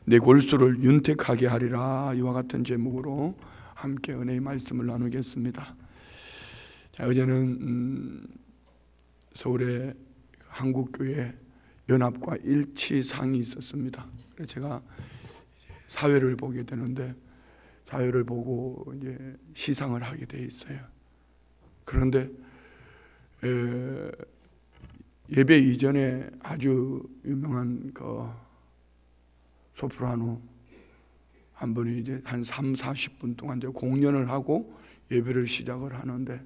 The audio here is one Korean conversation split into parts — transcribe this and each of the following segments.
내 골수를 윤택하게 하리라. 이와 같은 제목으로 함께 은혜의 말씀을 나누겠습니다. 자, 어제는 서울의 한국교회 연합과 일치상이 있었습니다. 그래서 제가 사회를 보게 되는데 사회를 보고 이제 시상을 하게 돼 있어요. 그런데 예배 이전에 아주 유명한 소프라노 한 분이 이제 한 30-40분 동안 이제 공연을 하고 예배를 시작을 하는데,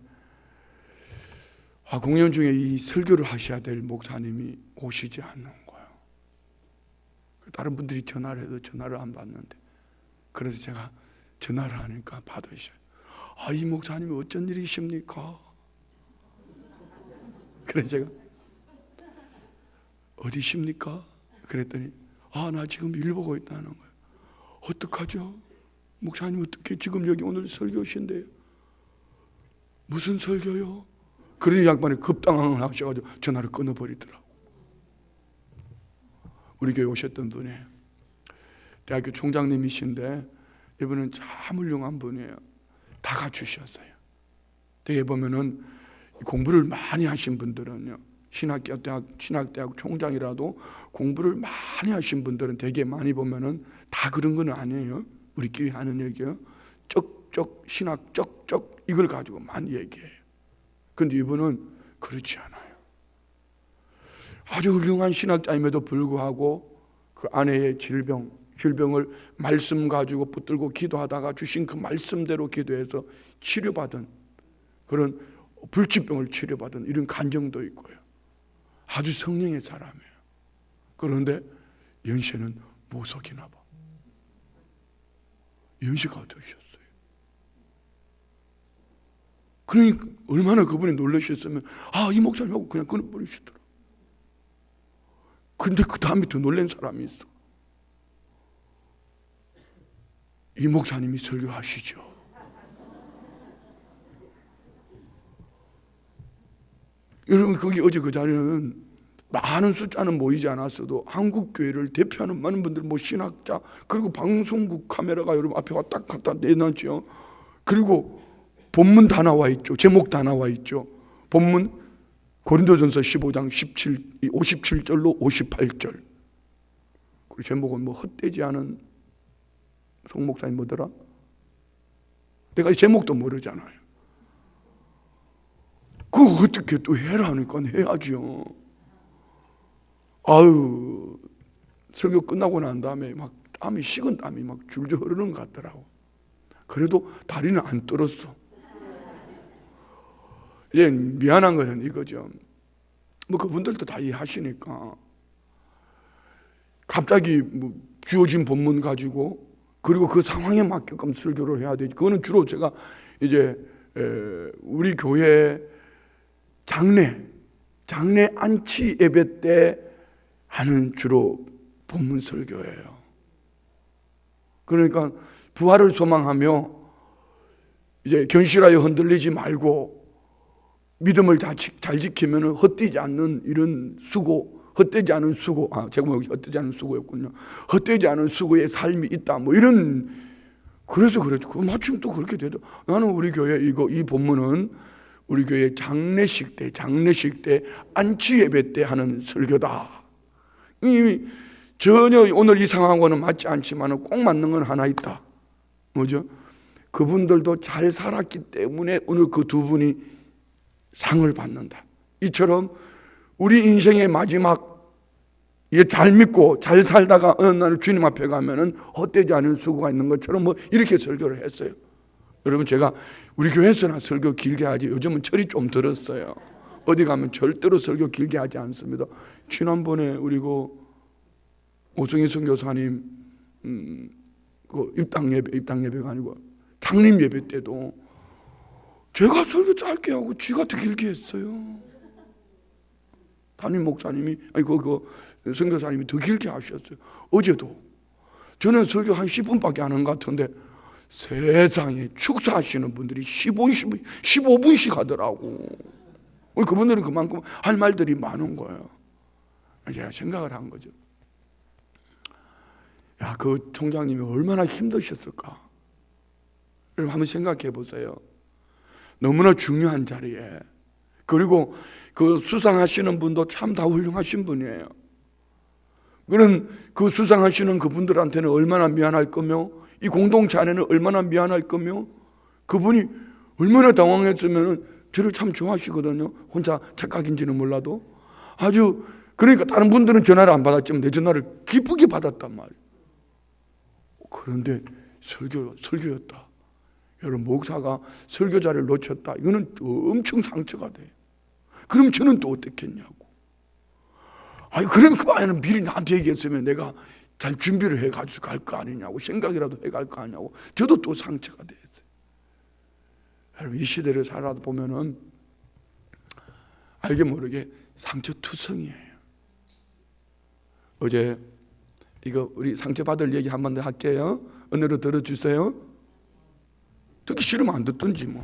공연 중에 이 설교를 하셔야 될 목사님이 오시지 않는 거예요. 다른 분들이 전화를 해도 전화를 안 받는데, 그래서 제가 전화를 하니까 받으셔요. 이 목사님이 어쩐 일이십니까? 그래서 제가 어디십니까? 그랬더니 나 지금 일 보고 있다는 거예요. 어떡하죠? 목사님 어떻게 지금 여기 오늘 설교신데요? 무슨 설교요? 그러니 양반이 급당황을 하셔가지고 전화를 끊어버리더라고. 우리 교회 오셨던 분이에요. 대학교 총장님이신데 이분은 참 훌륭한 분이에요. 다 갖추셨어요. 대개 보면은 공부를 많이 하신 분들은요, 신학대학 총장이라도 공부를 많이 하신 분들은 되게 많이 보면은 다 그런 건 아니에요. 우리끼리 하는 얘기요. 쩍쩍 신학 쩍쩍 이걸 가지고 많이 얘기해요. 그런데 이분은 그렇지 않아요. 아주 훌륭한 신학자임에도 불구하고 그 아내의 질병을 말씀 가지고 붙들고 기도하다가 주신 그 말씀대로 기도해서 치료받은, 그런 불치병을 치료받은 이런 간증도 있고요. 아주 성령의 사람이에요. 그런데 연세는 모석이나 봐. 연세가 어떠셨어요? 그러니까 얼마나 그분이 놀라셨으면 이 목사님하고 그냥 끊어버리시더라고요. 그런데 그 다음에 더 놀란 사람이 있어. 이 목사님이 설교하시죠. 여러분, 거기 어제 그 자리는 많은 숫자는 모이지 않았어도 한국교회를 대표하는 많은 분들, 신학자, 그리고 방송국 카메라가 여러분 앞에 딱 갖다 내놨죠. 그리고 본문 다 나와 있죠. 제목 다 나와 있죠. 본문 고린도전서 15장 57절로 58절. 그 제목은 헛되지 않은 송 목사님 뭐더라? 내가 이 제목도 모르잖아요. 그거 어떻게 또 해라 하니까 해야죠. 설교 끝나고 난 다음에 식은 땀이 줄줄 흐르는 것 같더라고. 그래도 다리는 안 떨었어. 미안한 거는 이거죠. 그분들도 다 이해하시니까 갑자기 주어진 본문 가지고, 그리고 그 상황에 맞게끔 설교를 해야 되지. 그거는 주로 제가 이제 우리 교회 장례 안치 예배 때 하는 주로 본문 설교예요. 그러니까 부활을 소망하며 이제 견실하여 흔들리지 말고 믿음을 잘 지키면 헛되지 않는 이런 수고, 헛되지 않은 수고, 제목이 헛되지 않은 수고였군요. 헛되지 않은 수고의 삶이 있다. 이런, 그래서 그랬죠. 그 마침 또 그렇게 되죠. 나는 우리 교회 이 본문은 우리 교회 장례식 때 안치 예배 때 하는 설교다. 전혀 오늘 이 상황과는 맞지 않지만 꼭 맞는 건 하나 있다. 뭐죠? 그분들도 잘 살았기 때문에 오늘 그 두 분이 상을 받는다. 이처럼 우리 인생의 마지막, 잘 믿고 잘 살다가 어느 날 주님 앞에 가면은 헛되지 않은 수고가 있는 것처럼 이렇게 설교를 했어요. 여러분, 제가 우리 교회에서나 설교 길게 하지, 요즘은 철이 좀 들었어요. 어디 가면 절대로 설교 길게 하지 않습니다. 지난번에 우리 오승희 선교사님 입당 예배가 아니고 장림 예배 때도 제가 설교 짧게 하고 쥐가 더 길게 했어요. 담임 목사님이 선교사님이 더 길게 하셨어요. 어제도 저는 설교 한 10분밖에 안 한 것 같은데 세상에 축사하시는 분들이 15분씩 하더라고. 그분들은 그만큼 할 말들이 많은 거예요. 제가 생각을 한 거죠. 그 총장님이 얼마나 힘드셨을까? 여러분 한번 생각해 보세요. 너무나 중요한 자리에, 그리고 그 수상하시는 분도 참 다 훌륭하신 분이에요. 그런 그 수상하시는 그분들한테는 얼마나 미안할 거며, 이 공동체 안에는 얼마나 미안할 거며, 그분이 얼마나 당황했으면 저를 참 좋아하시거든요. 혼자 착각인지는 몰라도. 아주, 그러니까 다른 분들은 전화를 안 받았지만 내 전화를 기쁘게 받았단 말이에요. 그런데 설교였다. 여러분, 목사가 설교자를 놓쳤다. 이거는 엄청 상처가 돼요. 그럼 저는 또 어떻겠냐고. 아니, 그럼 그 아이는 미리 나한테 얘기했으면 내가 잘 준비를 해가지고 갈 거 아니냐고, 생각이라도 해갈 거 아니냐고. 저도 또 상처가 됐어요. 여러분, 이 시대를 살아다 보면은 알게 모르게 상처투성이에요. 어제 이거 우리 상처받을 얘기 한 번 더 할게요. 은혜로 들어주세요. 듣기 싫으면 안 듣든지 뭐.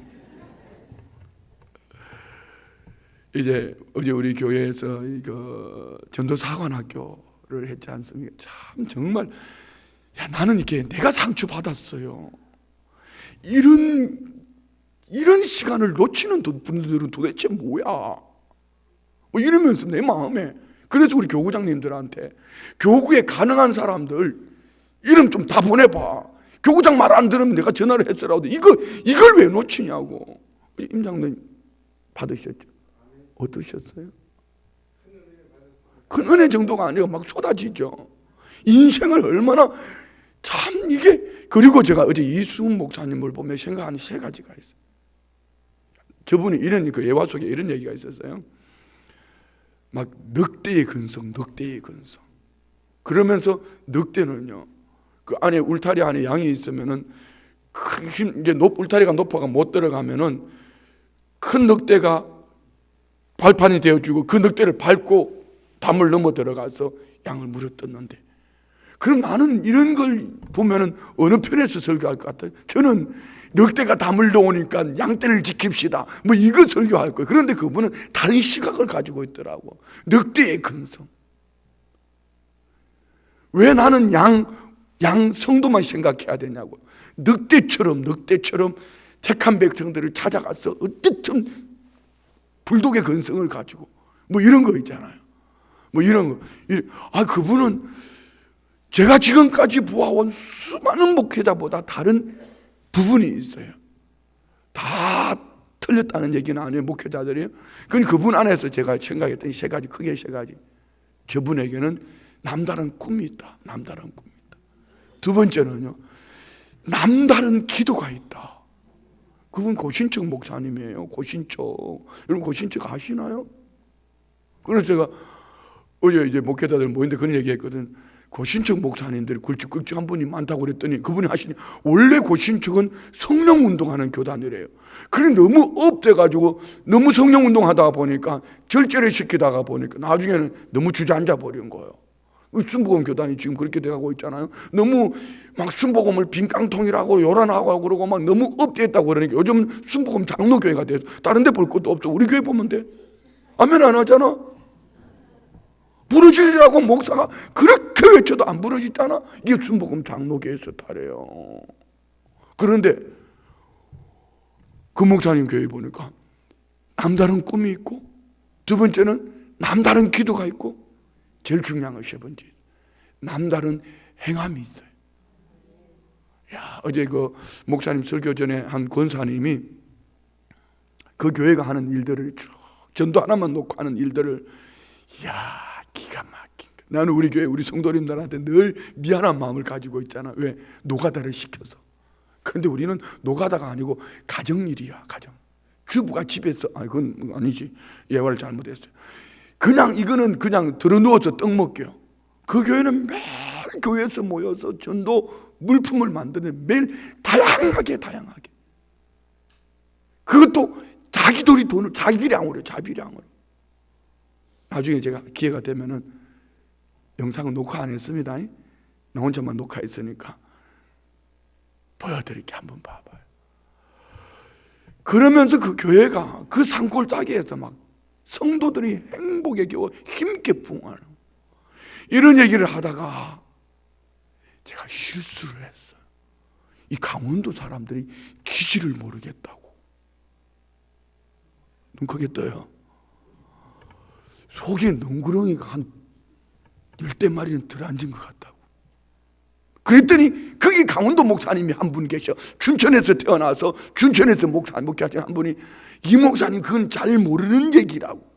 이제 어제 우리 교회에서 이거 전도사관학교를 했지 않습니까? 참 정말, 야, 나는 이렇게 내가 상처받았어요. 이런 시간을 놓치는 분들은 도대체 뭐야? 뭐 이러면서 내 마음에. 그래서 우리 교구장님들한테 교구에 가능한 사람들 이름 좀 다 보내봐. 교구장 말 안 들으면 내가 전화를 했더라도 이걸 왜 놓치냐고. 임 장로님 받으셨죠? 어떠셨어요? 큰 은혜 정도가 아니고 막 쏟아지죠. 인생을 얼마나 참 이게. 그리고 제가 어제 이수훈 목사님을 보며 생각하는 세 가지가 있어요. 저분이 이런 그 예화 속에 이런 얘기가 있었어요. 막 늑대의 근성. 그러면서 늑대는요, 그 안에 울타리 안에 양이 있으면은 이제 울타리가 높아가 못 들어가면은 큰 늑대가 발판이 되어주고 그 늑대를 밟고 담을 넘어 들어가서 양을 물어뜯는데, 그럼 나는 이런 걸 보면은 어느 편에서 설교할 것 같아요? 저는 늑대가 담을 놓으니까 양떼를 지킵시다, 뭐 이거 설교할 거예요. 그런데 그분은 다른 시각을 가지고 있더라고. 늑대의 근성. 왜 나는 양 성도만 생각해야 되냐고. 늑대처럼 택한 백성들을 찾아가서 어쨌든 불독의 근성을 가지고 뭐 이런 거 있잖아요. 뭐 이런 거. 그분은 제가 지금까지 보아온 수많은 목회자보다 다른 부분이 있어요. 다 틀렸다는 얘기는 아니에요, 목회자들이요. 그분 안에서 제가 생각했던 세 가지, 크게 세 가지. 저분에게는 남다른 꿈이 있다. 두 번째는요, 남다른 기도가 있다. 그분 고신척 목사님이에요. 고신척. 여러분 고신척 아시나요? 그래서 제가 어제 이제 목회자들 모인데 그런 얘기했거든. 고신척 목사님들이 굵직굵직한 분이 많다고 그랬더니 그분이 하시니, 원래 고신척은 성령 운동하는 교단이래요. 그래 너무 업돼가지고 너무 성령 운동하다 보니까 절제를 시키다가 보니까 나중에는 너무 주저앉아 버린 거예요. 순복음 교단이 지금 그렇게 돼가고 있잖아요. 너무 막 순복음을 빈깡통이라고 요란하고 그러고 막 너무 업됐다고 그러니까 요즘 순복음 장로교회가 돼서 다른 데 볼 것도 없어. 우리 교회 보면 돼. 아멘 안 하잖아. 부르짖으라고 목사가 그렇게 외쳐도 안 부르짖잖아. 이게 순복음 장로교회에서 다래요. 그런데 그 목사님 교회 보니까 남다른 꿈이 있고, 두 번째는 남다른 기도가 있고, 제일 중요한 건 세 번째, 남다른 행함이 있어요. 야, 어제 그 목사님 설교 전에 한 권사님이 그 교회가 하는 일들을 쭉 전도 하나만 놓고 하는 일들을, 이야, 기가 막힌 거. 나는 우리 교회 우리 성도님들한테 늘 미안한 마음을 가지고 있잖아. 왜? 노가다를 시켜서. 그런데 우리는 노가다가 아니고 가정일이야. 가정. 주부가 집에서, 그건 아니지, 예화를 잘못했어요. 그냥 이거는 그냥 들어누워서 떡 먹게요. 그 교회는 매일 교회에서 모여서 전도 물품을 만드는, 매일 다양하게 그것도 자기들이 돈을 자비량으로. 나중에 제가 기회가 되면은 영상은 녹화 안 했습니다. 나 혼자만 녹화했으니까 보여드릴게. 한번 봐봐요. 그러면서 그 교회가 그 산골 따기에서 막 성도들이 행복에 겨워 힘께 부응하는 이런 얘기를 하다가 제가 실수를 했어요. 이 강원도 사람들이 기지를 모르겠다고. 눈 크게 떠요. 속에 능구렁이가 한 10대마리는 들어앉은 것 같다고. 그랬더니 거기 강원도 목사님이 한 분 계셔. 춘천에서 태어나서 춘천에서 목사하신 한 분이, 이 목사님 그건 잘 모르는 얘기라고.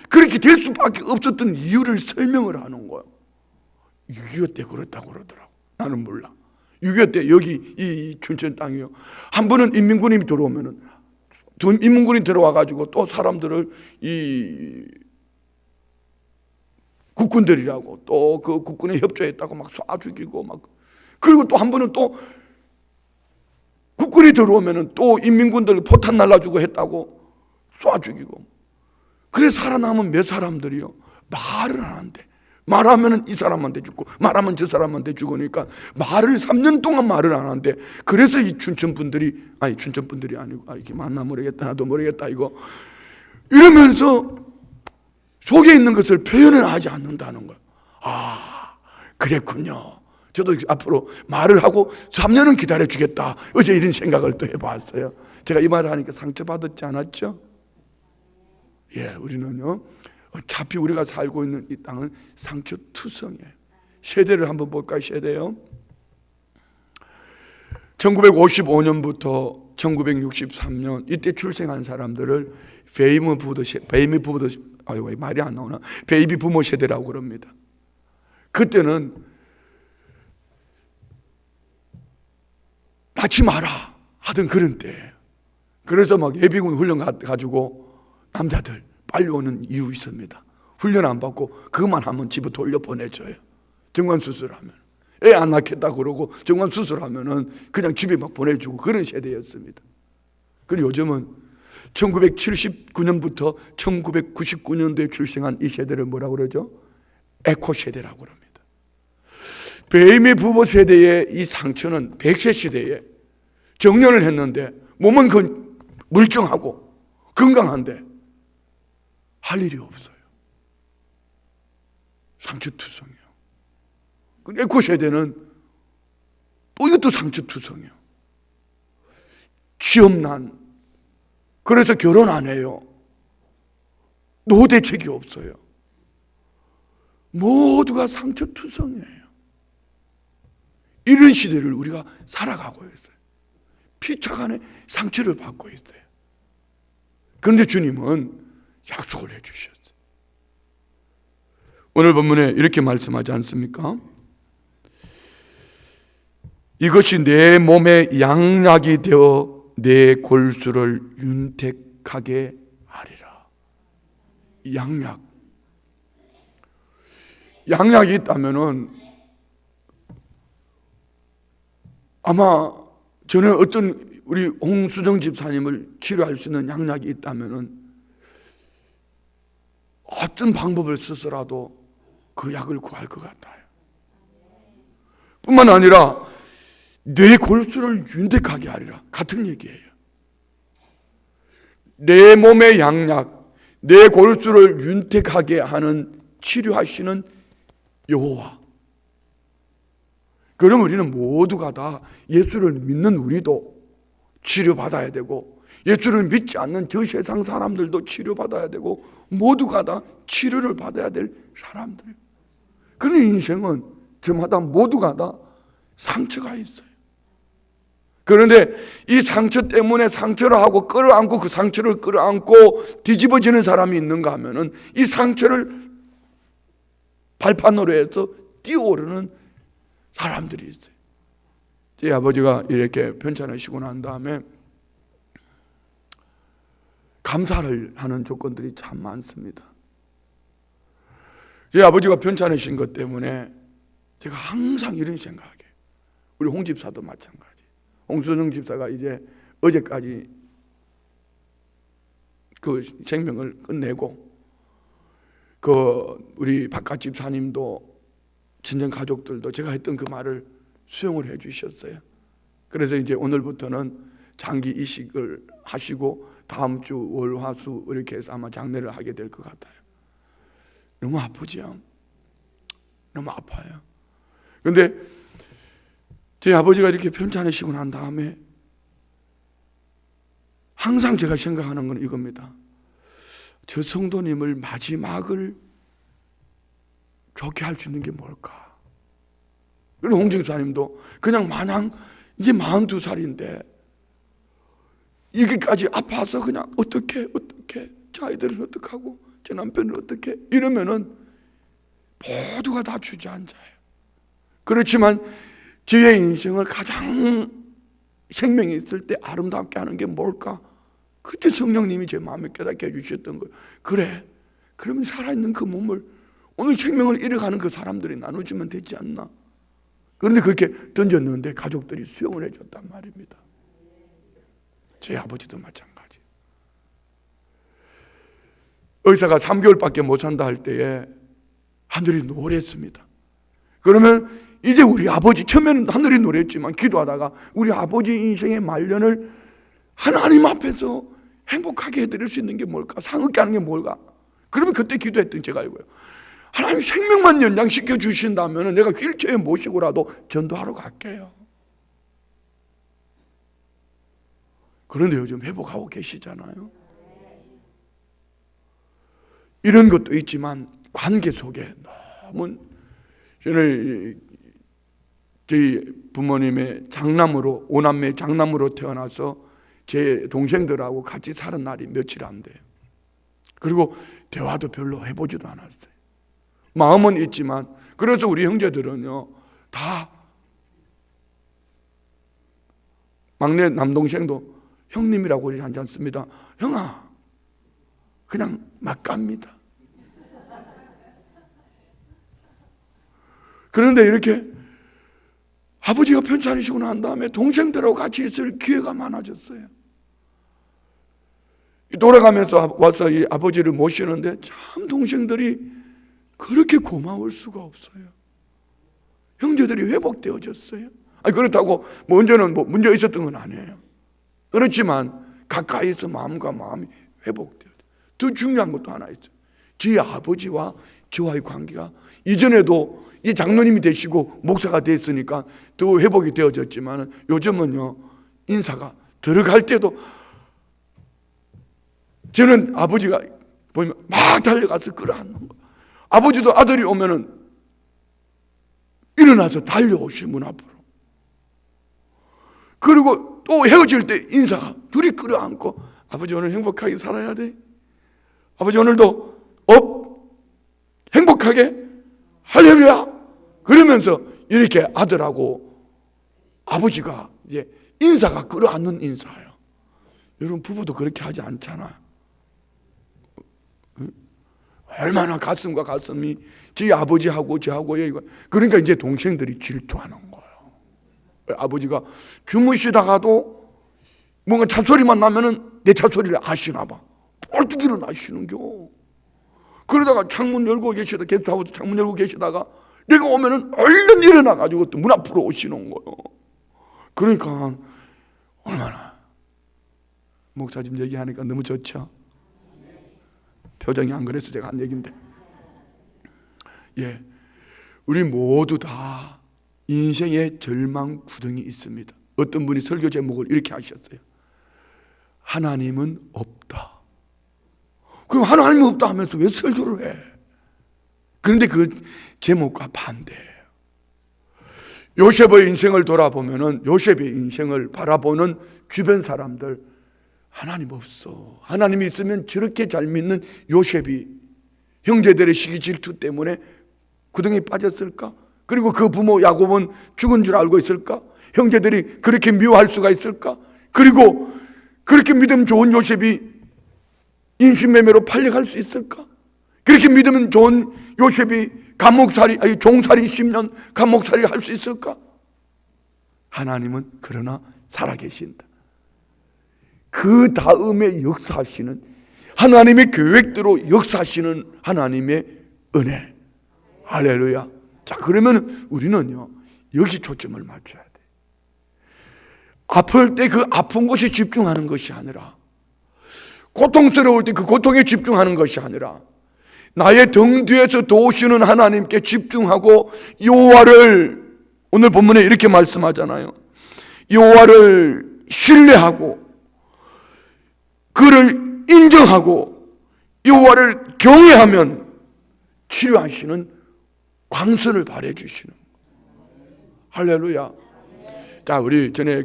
그렇게 될 수밖에 없었던 이유를 설명을 하는 거예요. 6.25 때 그렇다고 그러더라고. 나는 몰라. 6.25 때 여기 이 춘천 땅이요, 한 번은 인민군이 들어오면은, 인민군이 들어와가지고 또 사람들을 이 국군들이라고, 또 그 국군에 협조했다고 막 쏴 죽이고 막, 그리고 또 한 번은 또 국군이 들어오면은 또 인민군들 포탄 날라주고 했다고 쏴 죽이고. 그래서 살아남은 몇 사람들이요, 말을 안 한대. 말하면은 이 사람한테 죽고 말하면 저 사람한테 죽으니까 말을 3년 동안 말을 안 한대. 그래서 이 춘천 분들이 아니고, 이게 맞나 모르겠다, 나도 모르겠다 이거 이러면서 속에 있는 것을 표현을 하지 않는다는 거예요. 아, 그랬군요. 저도 앞으로 말을 하고 3년은 기다려주겠다, 어제 이런 생각을 또 해봤어요. 제가 이 말을 하니까 상처받았지 않았죠? 예, 우리는요, 어차피 우리가 살고 있는 이 땅은 상처투성이에요. 세대를 한번 볼까요? 세대요. 1955년부터 1963년 이때 출생한 사람들을 베이비 부모 세대라고 그럽니다. 그때는 낳지 마라 하던 그런 때예요. 그래서 막 예비군 훈련 가지고 남자들 빨리 오는 이유 있습니다. 훈련 안 받고 그것만 하면 집에 돌려보내줘요. 정관수술하면 애 안 낳겠다 그러고 정관수술하면은 그냥 집에 막 보내주고 그런 세대였습니다. 그리고 요즘은 1979년부터 1999년도에 출생한 이 세대를 뭐라고 그러죠? 에코 세대라고 합니다. 베이비 부모 세대의 이 상처는 100세 시대에 정년을 했는데 몸은 멀쩡하고 건강한데 할 일이 없어요. 상처투성이에요. 에코 세대는 또 이것도 상처투성이에요. 취업난, 그래서 결혼 안 해요. 노후 대책이 없어요. 모두가 상처투성이에요. 이런 시대를 우리가 살아가고 있어요. 피차간에 상처를 받고 있어요. 그런데 주님은 약속을 해주셨어요. 오늘 본문에 이렇게 말씀하지 않습니까? 이것이 내 몸의 양약이 되어 내 골수를 윤택하게 하리라. 양약이 있다면은, 아마 저는 어떤 우리 홍수정 집사님을 치료할 수 있는 양약이 있다면은 어떤 방법을 써서라도 그 약을 구할 것 같아요. 뿐만 아니라 내 골수를 윤택하게 하리라, 같은 얘기예요. 내 몸의 양약, 내 골수를 윤택하게 하는, 치료하시는 여호와. 그럼 우리는 모두가 다 예수를 믿는 우리도 치료받아야 되고, 예수를 믿지 않는 저 세상 사람들도 치료받아야 되고, 모두가 다 치료를 받아야 될 사람들. 그런 인생은 저마다 모두가 다 상처가 있어요. 그런데 이 상처 때문에 상처를 하고 끌어안고 그 상처를 끌어안고 뒤집어지는 사람이 있는가 하면은 이 상처를 발판으로 해서 뛰어오르는 사람들이 있어요. 제 아버지가 이렇게 편찮으시고 난 다음에 감사를 하는 조건들이 참 많습니다. 제 아버지가 편찮으신 것 때문에 제가 항상 이런 생각이에요. 우리 홍 집사도 마찬가지. 홍수정 집사가 이제 어제까지 그 생명을 끝내고, 그 우리 바깥 집사님도 친정 가족들도 제가 했던 그 말을 수용을 해 주셨어요. 그래서 이제 오늘부터는 장기 이식을 하시고 다음 주 월, 화, 수 이렇게 해서 아마 장례를 하게 될 것 같아요. 너무 아프죠? 너무 아파요. 그런데 저희 아버지가 이렇게 편찮으시고 난 다음에 항상 제가 생각하는 건 이겁니다. 저 성도님을 마지막을 좋게 할 수 있는 게 뭘까? 그리고 홍정사님도 그냥 마냥 이제 42살인데 여기까지 아파서 그냥 어떻게 저 아이들은 어떡하고 제 남편은 어떻게 이러면은 모두가 다 주저앉아요. 그렇지만 저의 인생을 가장 생명이 있을 때 아름답게 하는 게 뭘까? 그때 성령님이 제 마음에 깨닫게 해주셨던 거예요. 그래, 그러면 살아있는 그 몸을 오늘 생명을 잃어가는 그 사람들이 나눠주면 되지 않나? 그런데 그렇게 던졌는데 가족들이 수용을 해줬단 말입니다. 제 아버지도 마찬가지. 의사가 3개월밖에 못 산다 할 때에 하늘이 노랬습니다. 그러면 이제 우리 아버지, 처음에는 하늘이 노랬지만 기도하다가 우리 아버지 인생의 말년을 하나님 앞에서 행복하게 해드릴 수 있는 게 뭘까? 상긋게 하는 게 뭘까? 그러면 그때 기도했던 제가 이거예요. 하나님 생명만 연장시켜 주신다면 내가 휠체어에 모시고라도 전도하러 갈게요. 그런데 요즘 회복하고 계시잖아요. 이런 것도 있지만 관계 속에 너무 저는 저희 부모님의 장남으로, 5남매 장남으로 태어나서 제 동생들하고 같이 사는 날이 며칠 안 돼요. 그리고 대화도 별로 해보지도 않았어요. 마음은 있지만, 그래서 우리 형제들은요 다 막내 남동생도 형님이라고 하지 않습니다. 형아, 그냥 막 갑니다. 그런데 이렇게 아버지가 편찮으시고 난 다음에 동생들하고 같이 있을 기회가 많아졌어요. 돌아가면서 와서 이 아버지를 모시는데 참 동생들이 그렇게 고마울 수가 없어요. 형제들이 회복되어졌어요. 그렇다고 먼저는 문제 있었던 건 아니에요. 그렇지만 가까이서 마음과 마음이 회복되어요. 더 중요한 것도 하나 있어요. 저희 아버지와 저와의 관계가 이전에도 이 장로님이 되시고 목사가 됐으니까 더 회복이 되어졌지만 요즘은요 인사가 들어갈 때도 저는 아버지가 보면 막 달려가서 끌어안는 거예요. 아버지도 아들이 오면은 일어나서 달려오시 문 앞으로. 그리고 또 헤어질 때 인사가 둘이 끌어안고 아버지 오늘 행복하게 살아야 돼. 아버지 오늘도 행복하게 할렐루야. 그러면서 이렇게 아들하고 아버지가 이제 인사가 끌어안는 인사예요. 여러분 부부도 그렇게 하지 않잖아요. 얼마나 가슴과 가슴이 저희 아버지하고 저하고 여기가. 그러니까 이제 동생들이 질투하는 거예요. 아버지가 주무시다가도 뭔가 잡소리만 나면은 내 잡소리를 아시나 봐. 벌떡 일어나시는겨. 그러다가 창문 열고 계시다, 게스트하우스 창문 열고 계시다가 내가 오면은 얼른 일어나가지고 또 문 앞으로 오시는 거예요. 그러니까 얼마나 목사님 얘기하니까 너무 좋죠. 표정이 안 그래서 제가 한 얘기인데, 예, 우리 모두 다 인생의 절망 구덩이 있습니다. 어떤 분이 설교 제목을 이렇게 하셨어요. 하나님은 없다. 그럼 하나님이 없다 하면서 왜 설교를 해? 그런데 그 제목과 반대예요. 요셉의 인생을 돌아보면은 요셉의 인생을 바라보는 주변 사람들, 하나님 없어. 하나님이 있으면 저렇게 잘 믿는 요셉이 형제들의 시기 질투 때문에 구덩이에 빠졌을까? 그리고 그 부모 야곱은 죽은 줄 알고 있을까? 형제들이 그렇게 미워할 수가 있을까? 그리고 그렇게 믿음 좋은 요셉이 인신매매로 팔려갈 수 있을까? 그렇게 믿으면 좋은 요셉이 종살이 10년 감옥살이 할 수 있을까? 하나님은 그러나 살아계신다. 그 다음에 역사하시는 하나님의 계획대로 역사하시는 하나님의 은혜. 할렐루야. 자, 그러면 우리는요 여기 초점을 맞춰야 돼. 아플 때 그 아픈 곳에 집중하는 것이 아니라, 고통스러울 때 그 고통에 집중하는 것이 아니라, 나의 등 뒤에서 도우시는 하나님께 집중하고 여호와를 오늘 본문에 이렇게 말씀하잖아요. 여호와를 신뢰하고 그를 인정하고 여호와를 경외하면 치료하시는 광선을 발해 주시는. 할렐루야. 자, 우리 전에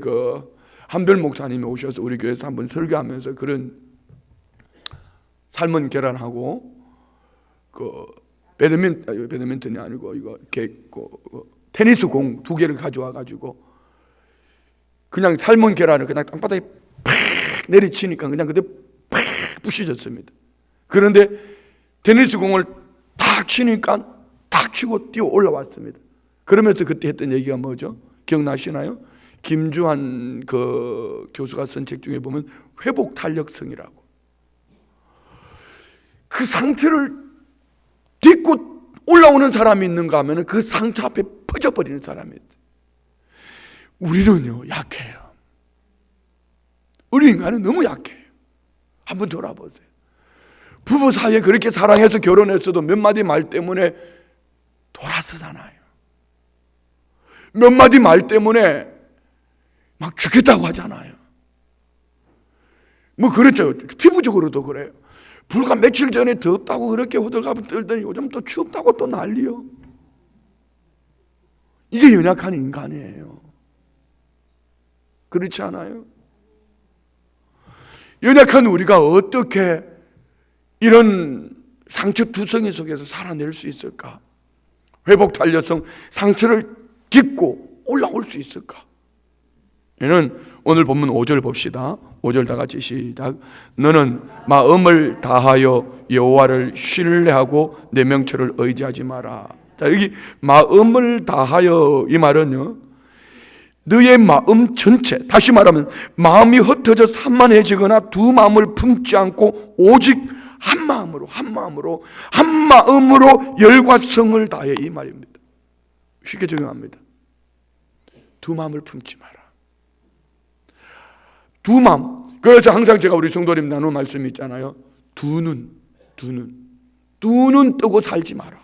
한별 목사님이 오셔서 우리 교회에서 한번 설교하면서 그런 삶은 계란하고 배드민턴이 아니고 이거 테니스 공 2개를 가져와 가지고 그냥 삶은 계란을 그냥 땅바닥에 팍 내리치니까 그냥 그때 팍 부시졌습니다. 그런데 테니스 공을 탁 치니까 탁 치고 뛰어 올라왔습니다. 그러면서 그때 했던 얘기가 뭐죠? 기억나시나요? 김주한 교수가 쓴 책 중에 보면 회복 탄력성이라고. 그 상처를 딛고 올라오는 사람이 있는가 하면 그 상처 앞에 퍼져버리는 사람이 있어요. 우리는요, 약해요. 우리 인간은 너무 약해요. 한번 돌아보세요. 부부 사이에 그렇게 사랑해서 결혼했어도 몇 마디 말 때문에 돌아서잖아요. 몇 마디 말 때문에 막 죽겠다고 하잖아요. 뭐 그렇죠. 피부적으로도 그래요. 불과 며칠 전에 덥다고 그렇게 호들갑을 떨더니 요즘 또 춥다고 또 난리요. 이게 연약한 인간이에요. 그렇지 않아요? 연약한 우리가 어떻게 이런 상처투성이 속에서 살아낼 수 있을까? 회복 탄력성, 상처를 딛고 올라올 수 있을까? 얘는 오늘 본문 5절 봅시다. 5절 다 같이 시작. 너는 마음을 다하여 여호와를 신뢰하고 내 명철을 의지하지 마라. 자, 여기 마음을 다하여 이 말은요, 너의 마음 전체, 다시 말하면 마음이 흩어져 산만해지거나 두 마음을 품지 않고 오직 한 마음으로 열과 성을 다해, 이 말입니다. 쉽게 적용합니다. 두 마음을 품지 마라. 두 마음. 그래서 항상 제가 우리 성도님 나누는 말씀이 있잖아요. 두 눈 뜨고 살지 마라.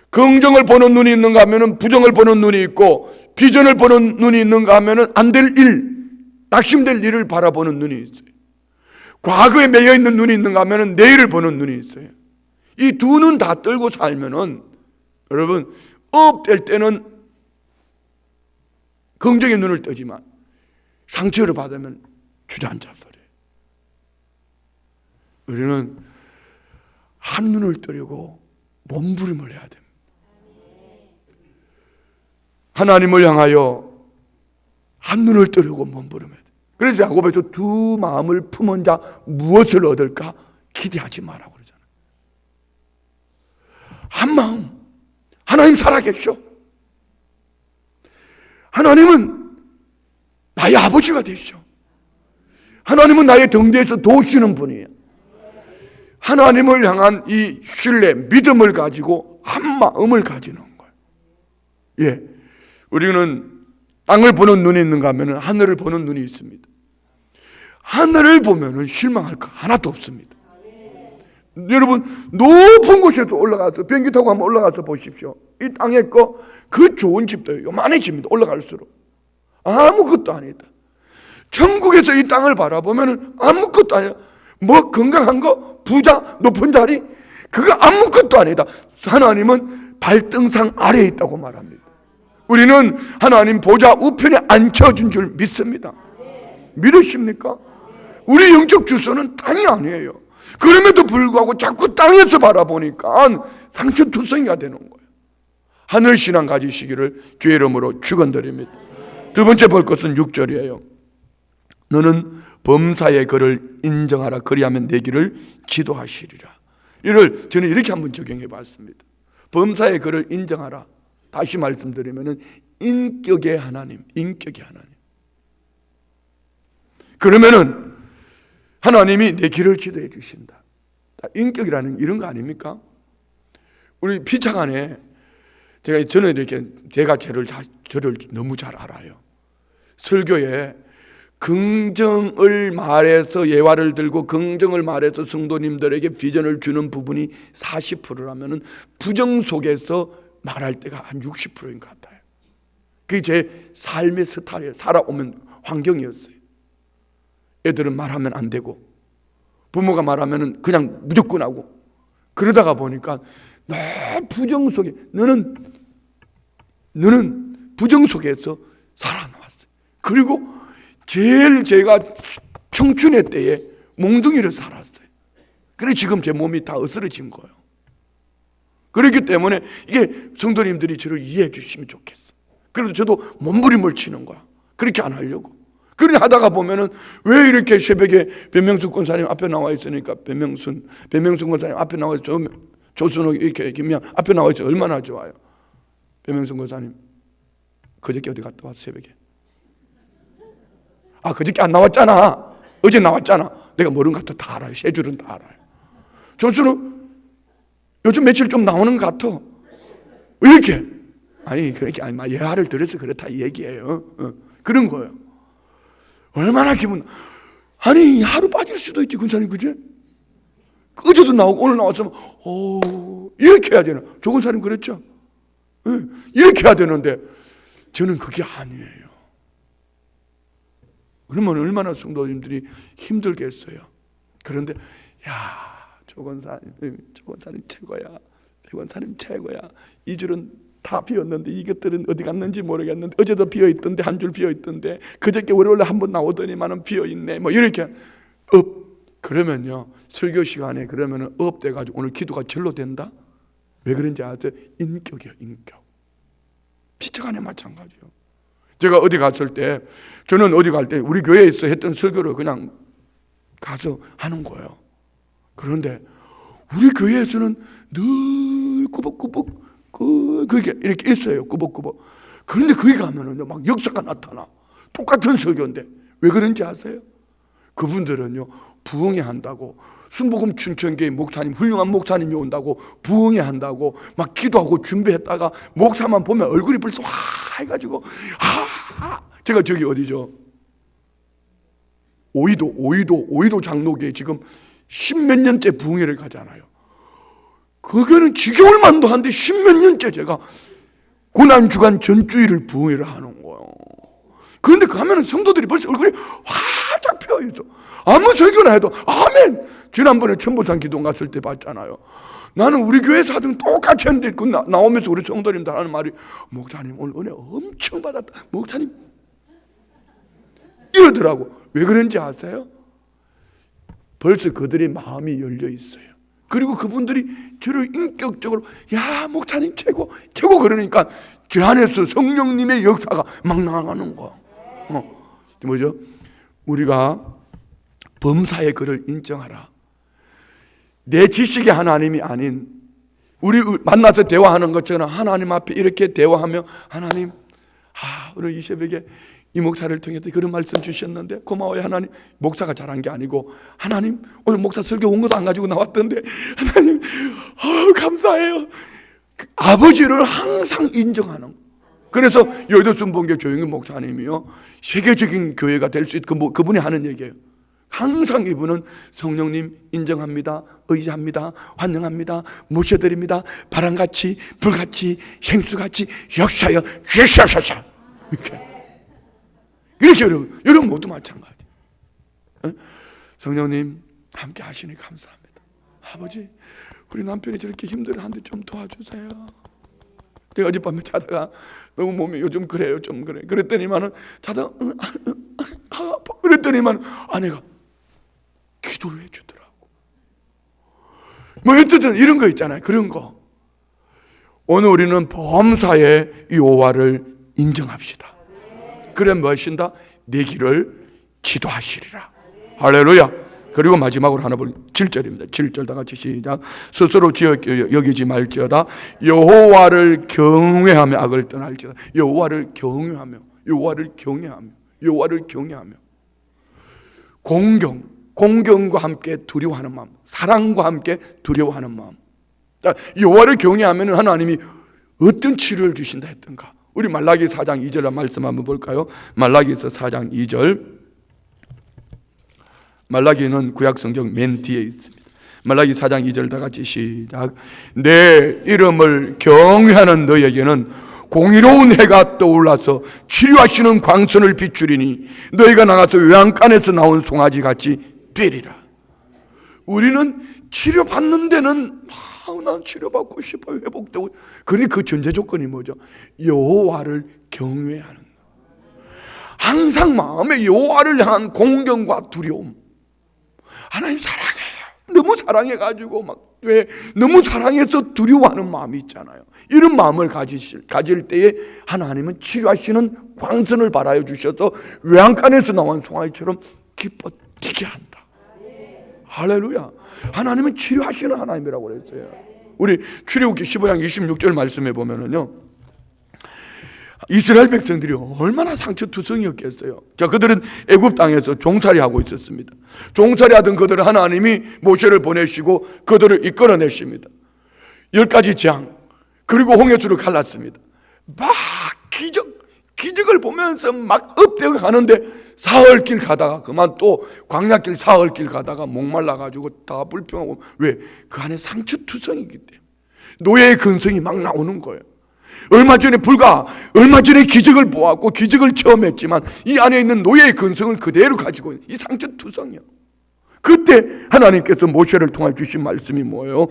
긍정을 보는 눈이 있는가 하면은 부정을 보는 눈이 있고, 비전을 보는 눈이 있는가 하면은 안 될 일, 낙심될 일을 바라보는 눈이 있어요. 과거에 매여 있는 눈이 있는가 하면은 내일을 보는 눈이 있어요. 이 두 눈 다 떨고 살면은 여러분, 업될 때는 긍정의 눈을 뜨지만 상처를 받으면 주저앉아 버려요. 우리는 한 눈을 뜨려고 몸부림을 해야 됩니다. 하나님을 향하여 한 눈을 뜨려고 몸부림해야 돼요. 그래서 야고보에서 두 마음을 품은 자 무엇을 얻을까? 기대하지 마라고 그러잖아요. 한 마음, 하나님 살아계셔. 하나님은 나의 아버지가 되시죠. 하나님은 나의 등대에서 도우시는 분이에요. 하나님을 향한 이 신뢰, 믿음을 가지고 한 마음을 가지는 거예요. 예, 우리는 땅을 보는 눈이 있는가 하면 하늘을 보는 눈이 있습니다. 하늘을 보면 실망할 거 하나도 없습니다. 여러분, 높은 곳에도 올라가서 비행기 타고 한번 올라가서 보십시오. 이 땅에 그 좋은 집도 요만해집니다. 올라갈수록 아무것도 아니다. 천국에서 이 땅을 바라보면 아무것도 아니다. 뭐 건강한 거, 부자, 높은 자리, 그거 아무것도 아니다. 하나님은 발등상 아래에 있다고 말합니다. 우리는 하나님 보좌 우편에 앉혀준 줄 믿습니다. 믿으십니까? 우리 영적 주소는 땅이 아니에요. 그럼에도 불구하고 자꾸 땅에서 바라보니까 상처투성이가 되는 거예요. 하늘신앙 가지시기를 주의 이름으로 축원드립니다. 두 번째 볼 것은 6절이에요. 너는 범사의 글을 인정하라. 그리하면 내 길을 지도하시리라. 이를 저는 이렇게 한번 적용해 봤습니다. 범사의 글을 인정하라. 다시 말씀드리면 인격의 하나님, 인격의 하나님. 그러면은 하나님이 내 길을 지도해 주신다. 인격이라는 이런 거 아닙니까? 우리 피차간에 저는 이렇게 제가 저를 너무 잘 알아요. 설교에 긍정을 말해서 예화를 들고 긍정을 말해서 성도님들에게 비전을 주는 부분이 40%라면은 부정 속에서 말할 때가 한 60%인 것 같아요. 그게 제 삶의 스타일이에요. 살아오면 환경이었어요. 애들은 말하면 안 되고 부모가 말하면 그냥 무조건 하고 그러다가 보니까 너 부정 속에 너는 부정 속에서 살아나왔어요. 그리고 제일 제가 청춘의 때에 몽둥이를 살았어요. 그래서 지금 제 몸이 다 으스러진 거예요. 그렇기 때문에 이게 성도님들이 저를 이해해 주시면 좋겠어. 그래서 저도 몸부림을 치는 거야. 그렇게 안 하려고. 그렇게 하다가 보면은 왜 이렇게 새벽에 변명순 권사님 앞에 나와 있으니까 변명순 권사님 앞에 나와 있어. 조순호 이렇게 김양 앞에 나와 있어. 얼마나 좋아요. 변명순 권사님 그저께 어디 갔다 왔어 새벽에? 아 그저께 안 나왔잖아. 어제 나왔잖아. 내가 모르는 것도 다 알아요. 세 줄은 다 알아요. 조순호 요즘 며칠 좀 나오는 것 같아. 이렇게 아니 그렇게 아니 예화를 들어서 그렇다 이 얘기예요. 그런 거예요. 얼마나 기분 아니 하루 빠질 수도 있지 권사님 그제? 어제도 나오고 오늘 나왔으면 이렇게 해야 되나? 조 권사님 그랬죠? 이렇게 해야 되는데 저는 그게 아니에요. 그러면 얼마나 성도님들이 힘들겠어요. 그런데 조 권사님 최고야. 배 권사님 최고야. 이 줄은 다 비었는데 이것들은 어디 갔는지 모르겠는데 어제도 비어있던데 한 줄 비어있던데 그저께 월요일에 한번 나오더니만은 비어있네 뭐 이렇게 그러면요 설교 시간에 그러면은 돼가지고 오늘 기도가 절로 된다? 왜 그런지 아세요? 인격이에요. 인격. 피처간에 마찬가지요. 제가 어디 갔을 때 저는 어디 갈 때 우리 교회에서 했던 설교를 그냥 가서 하는 거예요. 그런데 우리 교회에서는 늘 꾸벅꾸벅 그게 이렇게 있어요. 꾸벅꾸벅. 그런데 거기 가면은 막 역사가 나타나. 똑같은 설교인데 왜 그런지 아세요? 그분들은요 부흥회 한다고 순복음 춘천교회 목사님 훌륭한 목사님이 온다고 부흥회 한다고 막 기도하고 준비했다가 목사만 보면 얼굴이 벌써 화해가지고 제가 저기 어디죠? 오이도 장로교회 지금 10몇 년째 부흥회를 가잖아요. 그거는 지겨울 만도 한데 10몇 년째 제가 고난주간 전주일을 부흥회를 하는 거예요. 그런데 가면은 성도들이 벌써 얼굴이 활짝 펴있어. 아무 설교나 해도 아멘. 지난번에 천보산 기도 갔을 때 봤잖아요. 나는 우리 교회 사정 똑같이 했는데 그 나오면서 우리 성도님들 하는 말이 목사님 오늘 은혜 엄청 받았다. 목사님 이러더라고. 왜 그런지 아세요? 벌써 그들의 마음이 열려 있어요. 그리고 그분들이 저를 인격적으로 목사님 최고 그러니까 제 안에서 성령님의 역사가 막 나가는 거야. 뭐죠? 우리가 범사의 그를 인정하라. 내 지식의 하나님이 아닌 우리 만나서 대화하는 것처럼 하나님 앞에 이렇게 대화하며 하나님 오늘 이 새벽에 이 목사를 통해서 그런 말씀 주셨는데 고마워요 하나님. 목사가 잘한 게 아니고 하나님 오늘 목사 설교 온 것도 안 가지고 나왔던데 하나님 감사해요. 아버지를 항상 인정하는. 그래서 여의도순복음교회 조영인 목사님이요 세계적인 교회가 될 수 있고 그분이 하는 얘기예요. 항상 이분은 성령님 인정합니다. 의지합니다. 환영합니다. 모셔드립니다. 바람같이 불같이 생수같이 역사여 쉐샤샤샤 이렇게 여러분 모두 마찬가지. 성령님 함께 하시니 감사합니다. 아버지 우리 남편이 저렇게 힘들어하는데 좀 도와주세요. 내가 어젯밤에 자다가 너무 몸이 요즘 그래요 좀 그래. 그랬더니만은 자다가 그랬더니만 아내가 기도를 해주더라고. 뭐 어쨌든 이런 거 있잖아요. 그런 거. 오늘 우리는 범사의 여호와를 인정합시다. 그래 무엇인다? 내 길을 지도하시리라. 할렐루야. 그리고 마지막으로 하나 볼 7절입니다. 7절 다 같이 시작. 스스로 지어 여기지 말지어다. 여호와를 경외하며 악을 떠날지어다. 여호와를 경외하며 공경과 함께 두려워하는 마음, 사랑과 함께 두려워하는 마음. 여호와를 경외하면 하나님이 어떤 치료를 주신다 했던가. 우리 말라기 4장 2절 말씀 한번 볼까요? 말라기서 4장 2절. 말라기는 구약성경 맨 뒤에 있습니다. 말라기 4장 2절 다 같이 시작. 내 이름을 경외하는 너에게는 공의로운 해가 떠올라서 치료하시는 광선을 비추리니 너희가 나가서 외양간에서 나온 송아지 같이 되리라. 우리는 치료받는 데는 난 치료받고 싶어요. 회복되고. 그러니 그 전제 조건이 뭐죠? 여호와를 경외하는 것. 항상 마음에 여호와를 향한 공경과 두려움. 하나님 사랑해요. 너무 사랑해가지고 왜 너무 사랑해서 두려워하는 마음이 있잖아요. 이런 마음을 가질 때에 하나님은 치료하시는 광선을 발하여 주셔서 외양간에서 나온 송아지처럼 기뻐 뛰게 한다. 할렐루야. 하나님은 치료하시는 하나님이라고 그랬어요. 우리 출애굽기 15장 26절 말씀에 보면은요, 이스라엘 백성들이 얼마나 상처투성이었겠어요. 자, 그들은 애굽 땅에서 종살이하고 있었습니다. 종살이하던 그들을 하나님이 모세를 보내시고 그들을 이끌어내십니다. 10가지 재앙, 그리고 홍해수를 갈랐습니다. 막 기적을 보면서 막 엎드려 가는데 사흘길 가다가 그만 또 광야길 사흘길 가다가 목말라가지고 다 불평하고. 왜? 그 안에 상처투성이기 때문에 노예의 근성이 막 나오는 거예요. 얼마 전에 기적을 보았고 기적을 체험했지만 이 안에 있는 노예의 근성을 그대로 가지고 있는 이 상처투성이요. 그때 하나님께서 모세를 통해 주신 말씀이 뭐예요?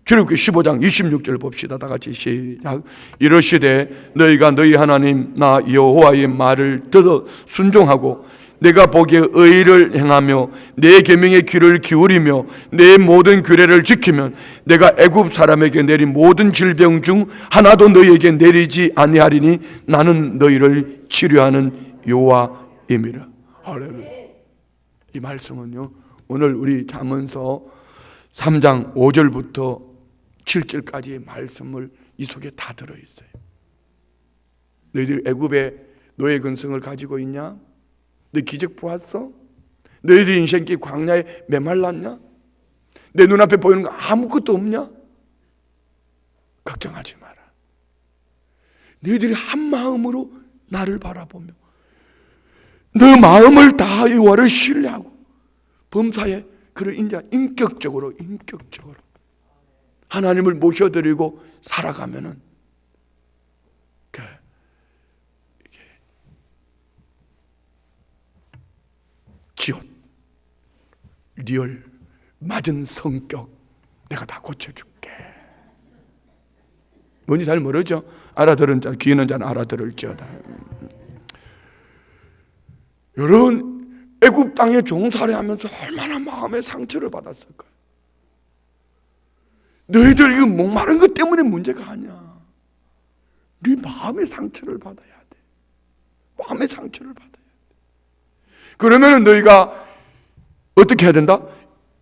출애굽기 15장 26절 봅시다. 다 같이 시작. 이르시되 너희가 너희 하나님 나 여호와의 말을 들어 순종하고 내가 보기에 의를 행하며 내 계명의 귀를 기울이며 내 모든 규례를 지키면 내가 애굽 사람에게 내린 모든 질병 중 하나도 너희에게 내리지 아니하리니 나는 너희를 치료하는 여호와임이라. 할렐루야. 이 말씀은요, 오늘 우리 잠언서 3장 5절부터 7절까지의 말씀을 이 속에 다 들어있어요. 너희들 애굽의 노예 근성을 가지고 있냐? 너 기적 보았어? 너희들 인생길 광야에 메말랐냐? 내 눈앞에 보이는 거 아무것도 없냐? 걱정하지 마라. 너희들이 한 마음으로 나를 바라보며 너 마음을 다 여호와를 신뢰하고 범사에 그를 인정, 인격적으로 하나님을 모셔드리고 살아가면은 기옷, 리얼, 맞은 성격 내가 다 고쳐줄게. 뭔지 잘 모르죠? 알아들은 자, 귀 있는 자는 알아들을지어다. 여러분, 애굽 땅에 종살이하면서 얼마나 마음의 상처를 받았을까요? 너희들 이거 목마른 것 때문에 문제가 아니야. 네 마음의 상처를 받아야 돼. 마음의 상처를 받아야 돼. 그러면 너희가 어떻게 해야 된다?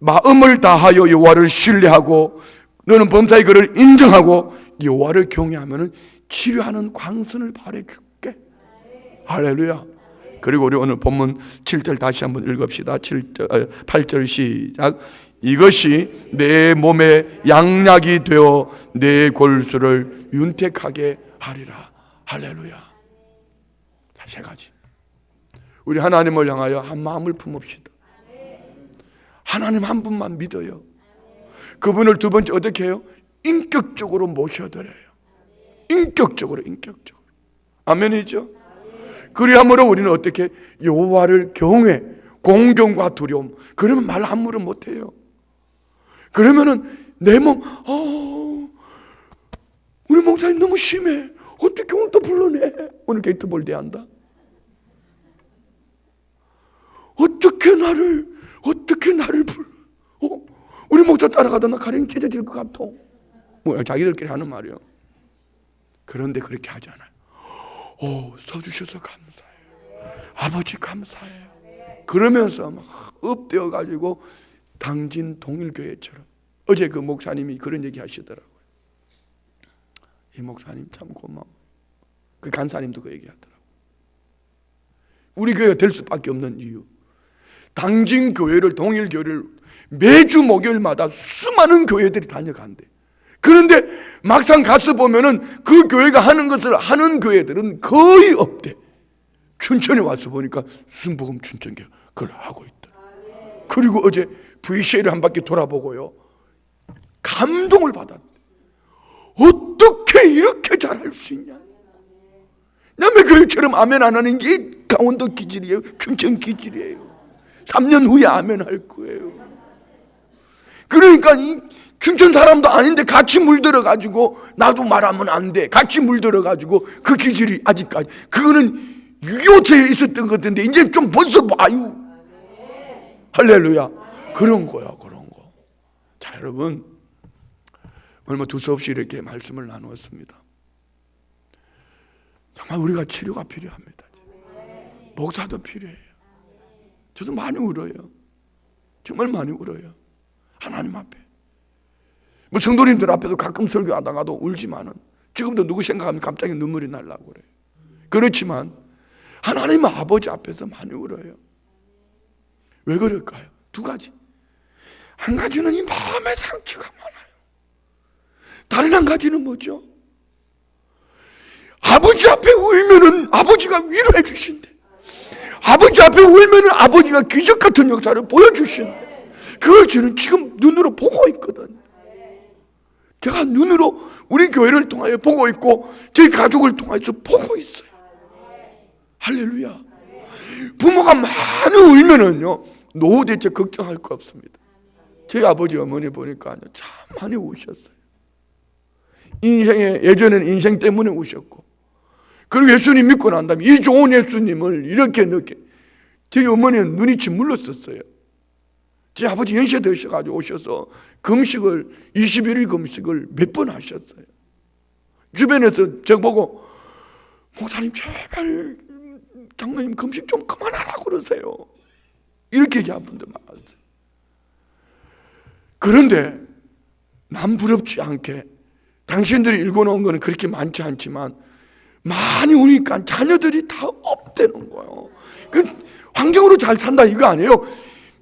마음을 다하여 여호와를 신뢰하고 너는 범사의 그를 인정하고 여호와를 경외하면 치료하는 광선을 발해줄게. 할렐루야. 그리고 우리 오늘 본문 7절 다시 한번 읽읍시다. 8절 시작. 이것이 내 몸에 양약이 되어 내 골수를 윤택하게 하리라. 할렐루야. 자, 세 가지. 우리 하나님을 향하여 한 마음을 품읍시다. 하나님 한 분만 믿어요. 그분을 두 번째 어떻게 해요? 인격적으로 모셔드려요. 인격적으로. 아멘이죠? 그리함으로 우리는 어떻게 여호와를 경외, 공경과 두려움. 그러면 말 함부로 못해요. 그러면은 내 몸, 우리 목사님 너무 심해. 어떻게 오늘 또 불러내? 오늘 게이트볼 대한다. 어떻게 나를 불러? 우리 목사 따라가다 나 가랭이 찢어질 것 같아. 자기들끼리 하는 말이요. 그런데 그렇게 하잖아요. 서주셔서 감사해요. 아버지 감사해요. 그러면서 막 엎드려 가지고 당진 동일교회처럼. 어제 그 목사님이 그런 얘기 하시더라고요. 이 목사님 참 고마워. 그 간사님도 그 얘기 하더라고요. 우리 교회가 될 수밖에 없는 이유, 당진 교회를, 동일 교회를 매주 목요일마다 수많은 교회들이 다녀간대. 그런데 막상 가서 보면은 그 교회가 하는 것을 하는 교회들은 거의 없대. 춘천에 와서 보니까 순복음 춘천교회 그걸 하고 있다. 그리고 어제 VC를 한 바퀴 돌아보고요, 감동을 받았대. 어떻게 이렇게 잘할 수 있냐? 교회처럼 아멘 안 하는 게 강원도 기질이에요. 춘천 기질이에요. 3년 후에 아멘 할 거예요. 그러니까 이 춘천 사람도 아닌데 같이 물들어가지고 나도 말하면 안 돼. 같이 물들어가지고 그 기질이 아직까지. 그거는 6.25 때에 있었던 것 같은데 이제 좀 벗어봐요. 할렐루야. 그런 거야, 그런 거. 자, 여러분, 얼마 두서없이 이렇게 말씀을 나누었습니다. 정말 우리가 치료가 필요합니다. 목사도 필요해요. 저도 많이 울어요. 정말 많이 울어요. 하나님 앞에. 뭐 성도님들 앞에도 가끔 설교하다가도 울지만은 지금도 누구 생각하면 갑자기 눈물이 나려고 그래요. 그렇지만 하나님 아버지 앞에서 많이 울어요. 왜 그럴까요? 두 가지. 한 가지는 이 마음의 상처가 많아요. 다른 한 가지는 뭐죠? 아버지 앞에 울면은 아버지가 위로해 주신대. 아버지 앞에 울면은 아버지가 기적 같은 역사를 보여주신대. 그걸 저는 지금 눈으로 보고 있거든. 제가 눈으로 우리 교회를 통하여 보고 있고 저희 가족을 통해서 보고 있어요. 할렐루야. 부모가 많이 울면은요 노후 대체 걱정할 거 없습니다. 저희 아버지 어머니 보니까 참 많이 우셨어요. 인생에 예전에는 인생 때문에 우셨고, 그리고 예수님 믿고 난 다음에 이 좋은 예수님을 이렇게 늦게, 저희 어머니는 눈이 짓물렀었어요. 제 아버지 연세 드셔가지고 오셔서 금식을 21일 금식을 몇 번 하셨어요. 주변에서 저보고 목사님 제발 장로님 금식 좀 그만하라고 그러세요. 이렇게 얘기한 분들 많았어요. 그런데 남 부럽지 않게 당신들이 읽어놓은 거는 그렇게 많지 않지만 많이 우니까 자녀들이 다 업되는 거예요. 그 환경으로 잘 산다 이거 아니에요.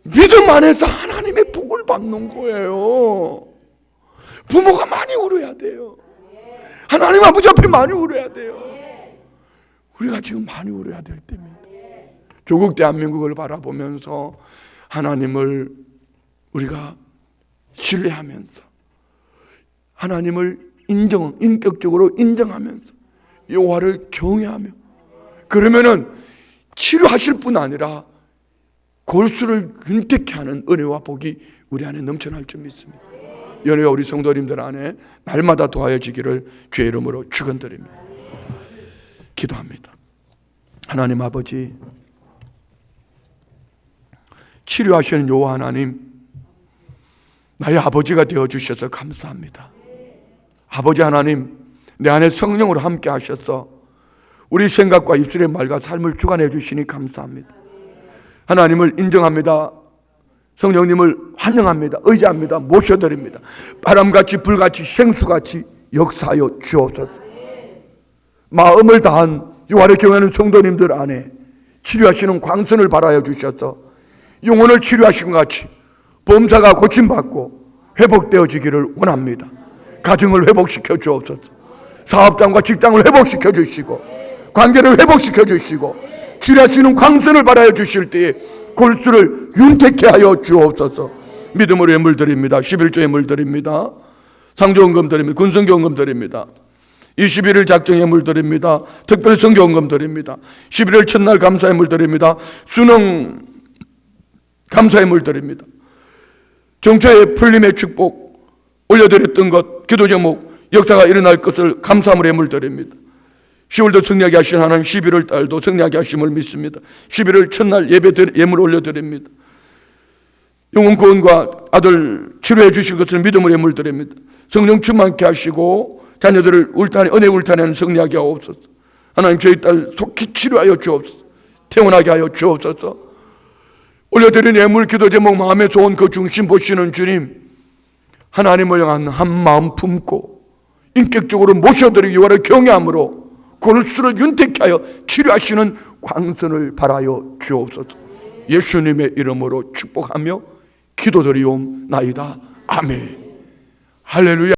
믿음 안에서 하나님의 복을 받는 거예요. 부모가 많이 울어야 돼요. 하나님 아버지 앞에 많이 울어야 돼요. 우리가 지금 많이 울어야 될 때입니다. 조국 대한민국을 바라보면서 하나님을 우리가 신뢰하면서 하나님을 인격적으로 인정하면서 여호와를 경외하며, 그러면은 치료하실 뿐 아니라 골수를 윤택케 하는 은혜와 복이 우리 안에 넘쳐날 줄 믿습니다. 연회와 우리 성도님들 안에 날마다 도와지기를 주의 이름으로 축원드립니다. 기도합니다. 하나님 아버지, 치료하시는 여호와 하나님, 나의 아버지가 되어주셔서 감사합니다. 아버지 하나님, 내 안에 성령으로 함께 하셔서 우리 생각과 입술의 말과 삶을 주관해 주시니 감사합니다. 하나님을 인정합니다. 성령님을 환영합니다. 의지합니다. 모셔드립니다. 바람같이 불같이 생수같이 역사하여 주옵소서. 마음을 다한 여호와를 경외하는 성도님들 안에 치료하시는 광선을 발하여 주셔서 영혼을 치료하신 것 같이 범사가 고침받고 회복되어지기를 원합니다. 가정을 회복시켜 주옵소서. 사업장과 직장을 회복시켜 주시고 관계를 회복시켜 주시고 치료하시는 광선을 발하여 주실 때에 골수를 윤택케 하여 주옵소서. 믿음으로 예물 드립니다. 11조 예물 드립니다. 상조헌금 드립니다. 군성교헌금 드립니다. 21일 작정 예물 드립니다. 특별 성교헌금 드립니다. 11일 첫날 감사 예물 드립니다. 수능 감사 예물 드립니다. 정처의 풀림의 축복 올려드렸던 것, 기도 제목 역사가 일어날 것을 감사함으로 예물 드립니다. 10월도 승리하게 하신 하나님, 11월 달도 승리하게 하심을 믿습니다. 11월 첫날 예배 예물 올려드립니다. 영혼 구원과 아들 치료해 주실 것을 믿음으로 예물 드립니다. 성령 충만케 하시고 자녀들을 은혜 울타내는 승리하게 하옵소서. 하나님, 저희 딸 속히 치료하여 주옵소서. 태어나게 하여 주옵소서. 올려드린 예물 기도 제목 마음의 소원 그 중심 보시는 주님, 하나님을 향한 한 마음 품고 인격적으로 모셔드리기 위하여 경외함으로 골수를 윤택케 하여 치료하시는 광선을 발하여 주옵소서. 예수님의 이름으로 축복하며 기도드리옵나이다. 아멘. 할렐루야.